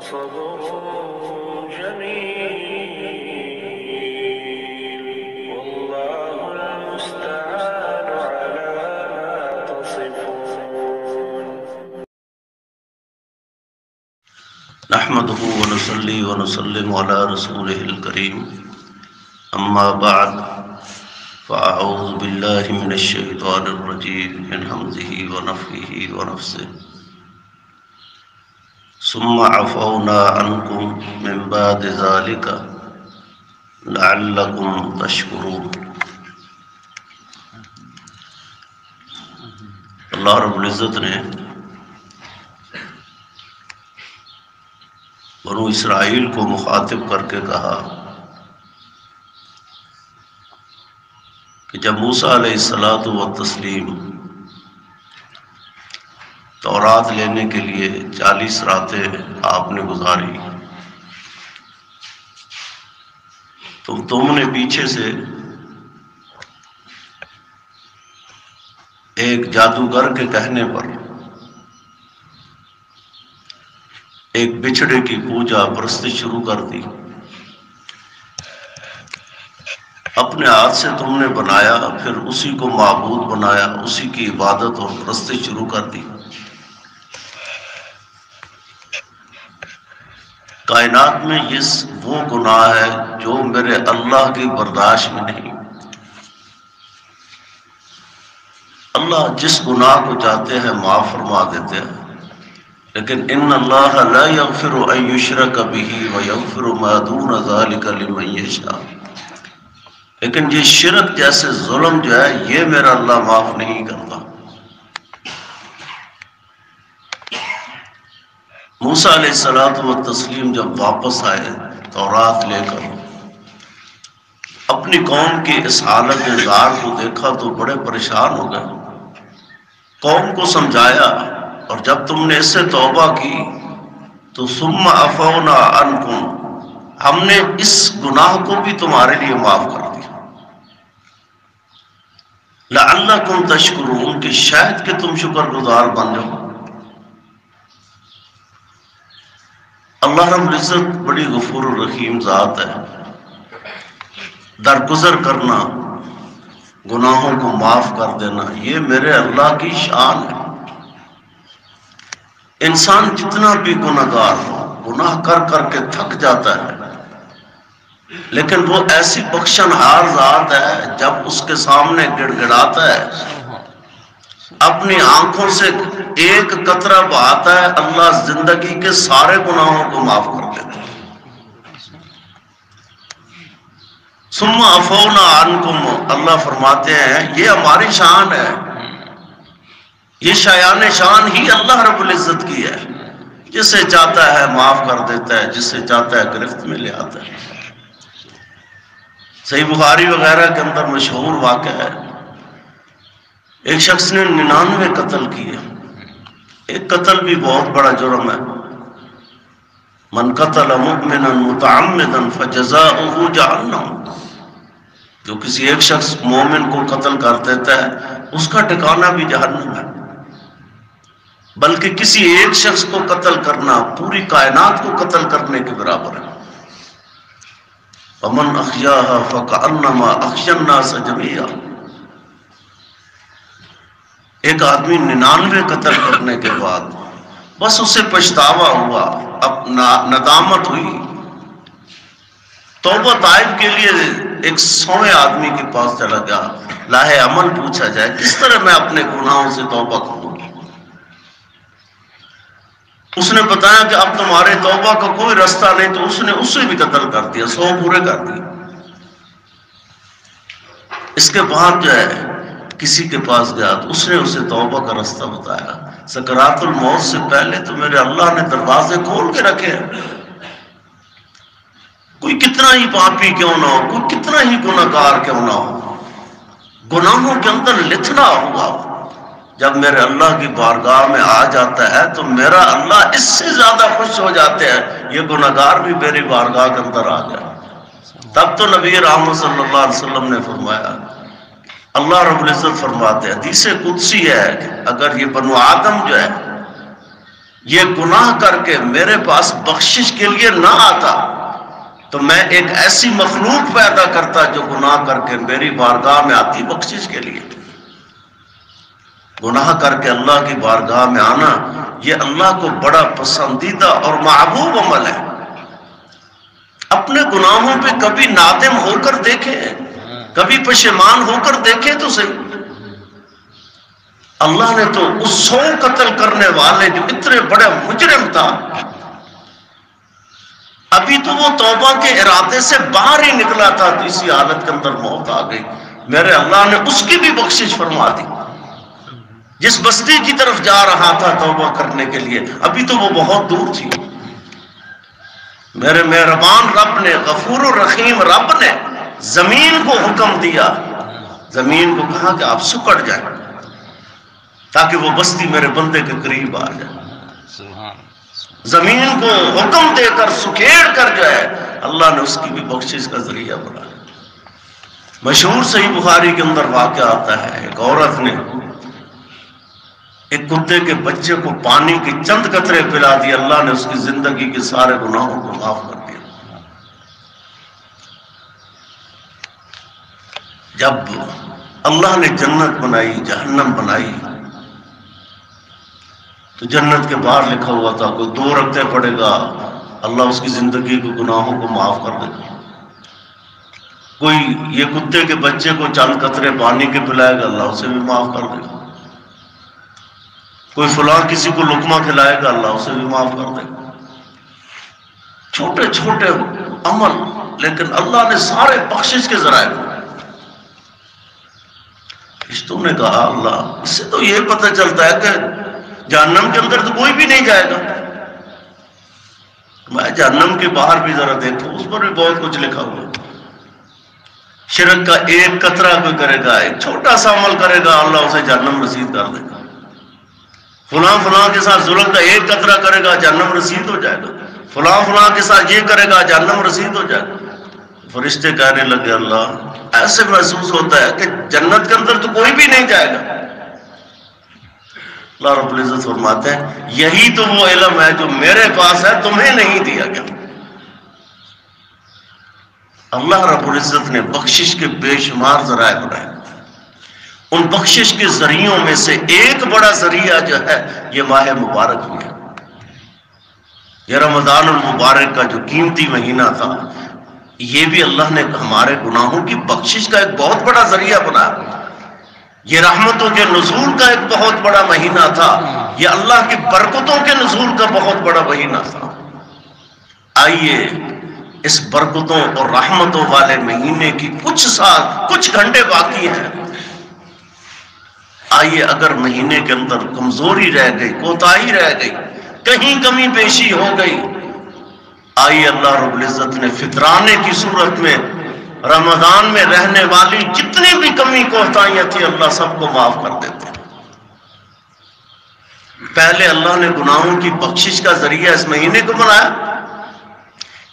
صبر جميل والله المستعان على ما تصفون. نحمده ونصلي ونسلم على رسوله الكريم اما بعد فاعوذ بالله من الشيطان الرجيم من همزه ونفخه ونفثه ثم عفونا عنكم من بعد ذلك لعلكم تشكرون. اللہ رب العزت نے بنو اسرائیل کو مخاطب کر کے کہا کہ جب موسیٰ علیہ السلام تورات لینے کے لیے 40 راتیں آپ نے گزاری تو تم نے پیچھے سے ایک جادوگر کے کہنے پر ایک بچھڑے کی پوجا پرستی شروع کر دی. اپنے ہاتھ سے تم نے بنایا، پھر اسی کو معبود بنایا، اسی کی عبادت اور پرستی شروع کر دی. کائنات میں یہ وہ گناہ ہے جو میرے اللہ کی برداشت میں نہیں. اللہ جس گناہ کو چاہتے ہیں معاف فرما دیتے ہیں، لیکن ان اللہ لا یغفر ان یشرک بہ ویغفر ما دون ذلک لمن یشاء. لیکن یہ شرک جیسے ظلم جو ہے یہ میرا اللہ معاف نہیں کرتا. موسیٰ علیہ السلام جب واپس آئے تورات لے کر، اپنی قوم کی اس حالت زار کو دیکھا تو بڑے پریشان ہو گئے. قوم کو سمجھایا، اور جب تم نے اس سے توبہ کی تو ثم عفونا عنکم، ہم نے اس گناہ کو بھی تمہارے لیے معاف کر دیا. لعلکم تشکرون، کہ شاید کہ تم شکر گزار بن جاؤ. اللہ رب العزت بڑی غفور الرحیم ذات ہے. درگزر کرنا، گناہوں کو معاف کر دینا، یہ میرے اللہ کی شان ہے. انسان جتنا بھی گناہگار ہو، گناہ کر کر کے تھک جاتا ہے، لیکن وہ ایسی بخشنہار ذات ہے جب اس کے سامنے گڑ گڑاتا ہے، اپنی آنکھوں سے ایک قطرہ بہاتا ہے، اللہ زندگی کے سارے گناہوں کو معاف کر دیتا ہے. ثم عفونا عنکم، اللہ فرماتے ہیں یہ ہماری شان ہے. یہ شایان شان ہی اللہ رب العزت کی ہے. جسے چاہتا ہے معاف کر دیتا ہے، جسے چاہتا ہے گرفت میں لے آتا ہے. صحیح بخاری وغیرہ کے اندر مشہور واقعہ ہے، ایک شخص نے 99 قتل کیے. ایک قتل بھی بہت بڑا جرم ہے. من قتل مؤمنا متعمدا فجزاؤہ جہنم، جو کسی ایک شخص مومن کو قتل کر دیتا ہے اس کا ٹھکانہ بھی جہنم ہے. بلکہ کسی ایک شخص کو قتل کرنا پوری کائنات کو قتل کرنے کے برابر ہے. ومن احیاها فکأنما احیا الناس جميعا. ایک آدمی 99 قتل کرنے کے بعد بس اسے پچھتاوا ہوا، اب ندامت ہوئی، توبہ طائب کے لیے ایک 100ویں آدمی کے پاس چلا گیا. لاہ عمل پوچھا جائے کس طرح میں اپنے گناہوں سے توبہ کروں. اس نے بتایا کہ اب تمہارے توبہ کا کوئی رستہ نہیں، تو اس نے اسے بھی قتل کر دیا، 100 پورے کر دیے. اس کے بعد جو ہے کسی کے پاس گیا تو اس نے اسے توبہ کا رستہ بتایا. سکرات الموت سے پہلے تو میرے اللہ نے دروازے کھول کے رکھے ہیں. کوئی کتنا ہی پاپی کیوں نہ ہو، کوئی کتنا ہی گناہگار کیوں نہ ہو، گناہوں کے اندر لتھڑا ہوا جب میرے اللہ کی بارگاہ میں آ جاتا ہے تو میرا اللہ اس سے زیادہ خوش ہو جاتے ہیں. یہ گناہگار بھی میری بارگاہ کے اندر آ گیا. تب تو نبی رحمت صلی اللہ علیہ وسلم نے فرمایا، اللہ رب العزت فرماتے ہیں، حدیث قدسی ہے کہ اگر یہ بنو آدم جو ہے یہ گناہ کر کے میرے پاس بخشش کے لیے نہ آتا تو میں ایک ایسی مخلوق پیدا کرتا جو گناہ کر کے میری بارگاہ میں آتی بخشش کے لیے۔ گناہ کر کے اللہ کی بارگاہ میں آنا یہ اللہ کو بڑا پسندیدہ اور محبوب عمل ہے۔ اپنے گناہوں پہ کبھی نادم ہو کر دیکھیں، کبھی پشیمان ہو کر دیکھیں تو صحیح۔ اللہ نے تو اس 100 قتل کرنے والے جو اتنے بڑے مجرم تھا، ابھی تو وہ توبہ کے ارادے سے باہر ہی نکلا تھا تو اسی حالت کے اندر موت آ گئی، میرے اللہ نے اس کی بھی بخشش فرما دی۔ جس بستی کی طرف جا رہا تھا توبہ کرنے کے لیے، ابھی تو وہ بہت دور تھی، میرے مہربان رب نے، غفور الرحیم رب نے زمین کو حکم دیا، زمین کو کہا کہ آپ سکڑ جائیں تاکہ وہ بستی میرے بندے کے قریب آ جائے۔ زمین کو حکم دے کر سکیڑ کر جائے، اللہ نے اس کی بھی بخشش کا ذریعہ بنایا۔ مشہور صحیح بخاری کے اندر واقعہ آتا ہے، ایک عورت نے ایک کتے کے بچے کو پانی کے چند قطرے پلا دی، اللہ نے اس کی زندگی کے سارے گناہوں کو معاف کر دیا۔ جب اللہ نے جنت بنائی، جہنم بنائی، تو جنت کے باہر لکھا ہوا تھا کوئی 2 رکعتیں پڑھے گا اللہ اس کی زندگی کے گناہوں کو معاف کر دے گا، کوئی یہ کتے کے بچے کو چند قطرے پانی کے پلائے گا اللہ اسے بھی معاف کر دے گا، کوئی فلاں کسی کو لقمہ کھلائے گا اللہ اسے بھی معاف کر دے گا۔ چھوٹے چھوٹے عمل، لیکن اللہ نے سارے بخشش کے ذرائع بنائے۔ فرشتوں نے کہا اللہ، اس سے تو یہ پتہ چلتا ہے کہ جہنم کے اندر تو کوئی بھی نہیں جائے گا، میں جہنم کے باہر بھی ذرا دیکھوں، اس پر بھی بہت کچھ لکھا ہوا ہے۔ شرک کا ایک قطرہ کوئی کرے گا، ایک چھوٹا سا عمل کرے گا، اللہ اسے جہنم رسید کر دے گا۔ فلاں کے ساتھ ظلم کا ایک قطرہ کرے گا، جہنم رسید ہو جائے گا۔ فلاں کے ساتھ یہ کرے گا، جہنم رسید ہو جائے گا۔ فرشتے کہنے لگے اللہ، ایسے محسوس ہوتا ہے کہ جنت کے اندر تو کوئی بھی نہیں جائے گا۔ اللہ رب العزت فرماتے ہیں یہی تو وہ علم ہے جو میرے پاس ہے، تمہیں نہیں دیا گیا۔ اللہ رب العزت نے بخشش کے بے شمار ذرائع بنائے، ان بخشش کے ذریعوں میں سے ایک بڑا ذریعہ جو ہے یہ ماہ مبارک میں ہے۔ یہ رمضان المبارک کا جو قیمتی مہینہ تھا، یہ بھی اللہ نے ہمارے گناہوں کی بخشش کا ایک بہت بڑا ذریعہ بنایا۔ یہ رحمتوں کے نزول کا ایک بہت بڑا مہینہ تھا، یہ اللہ کی برکتوں کے نزول کا بہت بڑا مہینہ تھا۔ آئیے اس برکتوں اور رحمتوں والے مہینے کی کچھ گھنٹے باقی ہیں، آئیے اگر مہینے کے اندر کمزوری رہ گئی، کوتاہی رہ گئی، کہیں کمی بیشی ہو گئی، آئیے اللہ رب العزت نے فطرانے کی صورت میں رمضان میں رہنے والی جتنی بھی کمی کوتاہیاں تھی اللہ سب کو معاف کر دیتے۔ پہلے اللہ نے گناہوں کی بخشش کا ذریعہ اس مہینے کو بنایا۔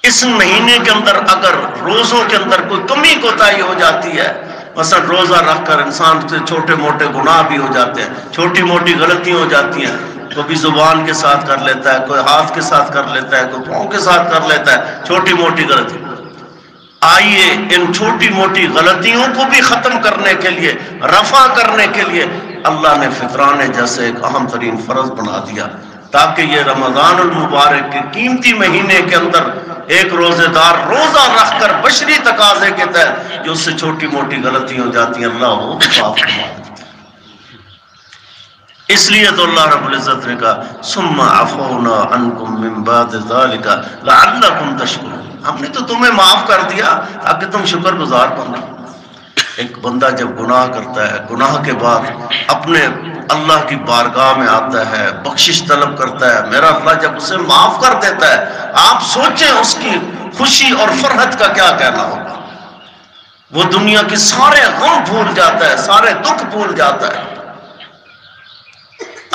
اس مہینے کے اندر اگر روزوں کے اندر کوئی کمی کوتاہی ہو جاتی ہے، مثلا روزہ رکھ کر انسان سے چھوٹے موٹے گناہ بھی ہو جاتے ہیں، چھوٹی موٹی غلطیاں ہو جاتی ہیں، کوئی زبان کے ساتھ کر لیتا ہے، کوئی ہاتھ کے ساتھ کر لیتا ہے، کوئی پاؤں کے ساتھ کر لیتا ہے، چھوٹی موٹی غلطی۔ آئیے ان چھوٹی موٹی غلطیوں کو بھی ختم کرنے کے لیے، رفع کرنے کے لیے اللہ نے فطرانے جیسے ایک اہم ترین فرض بنا دیا، تاکہ یہ رمضان المبارک کے قیمتی مہینے کے اندر ایک روزے دار روزہ رکھ کر بشری تقاضے کے تحت جو اس سے چھوٹی موٹی غلطی ہو جاتی ہیں اللہ وہ معاف فرما دیتا۔ اس لیے تو اللہ رب العزت نے کہا ثم عفونا عنکم من بعد ذلک لعلکم تشکرون، ہم نے تو تمہیں معاف کر دیا تاکہ تم شکر گزار بنو۔ ایک بندہ جب گناہ کرتا ہے، گناہ کے بعد اپنے اللہ کی بارگاہ میں آتا ہے، بخشش طلب کرتا ہے، میرا اللہ جب اسے معاف کر دیتا ہے، آپ سوچیں اس کی خوشی اور فرحت کا کیا کہنا ہوگا۔ وہ دنیا کی سارے غم بھول جاتا ہے، سارے دکھ بھول جاتا ہے۔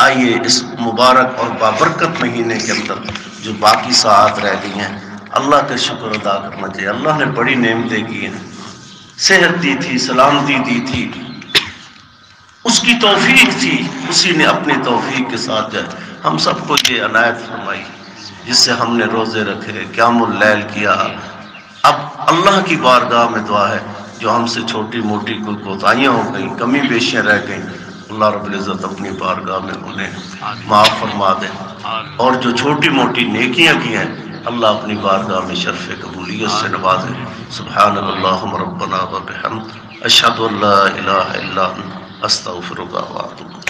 آئیے اس مبارک اور بابرکت مہینے کے اندر جو باقی ساعات رہ گئی ہیں اللہ کا شکر ادا کرنا چاہیے۔ اللہ نے بڑی نعمتیں کی ہیں، صحت دی تھی، سلامتی دی تھی، اس کی توفیق تھی، اسی نے اپنی توفیق کے ساتھ ہم سب کو یہ عنایت فرمائی جس سے ہم نے روزے رکھے، قیام اللیل کیا۔ اب اللہ کی بارگاہ میں دعا ہے جو ہم سے چھوٹی موٹی کوئی کوتاہیاں ہو گئیں، کمی بیشیاں رہ گئیں، اللہ رب العزت اپنی بارگاہ میں انہیں معاف فرما دے، اور جو چھوٹی موٹی نیکیاں کی ہیں اللہ اپنی بارگاہ میں شرف قبولیت سے نوازے۔ سبحانک اللہم ربنا و بحمدک، اشہد ان لا الہ الا انت، استغفرک و اتوب۔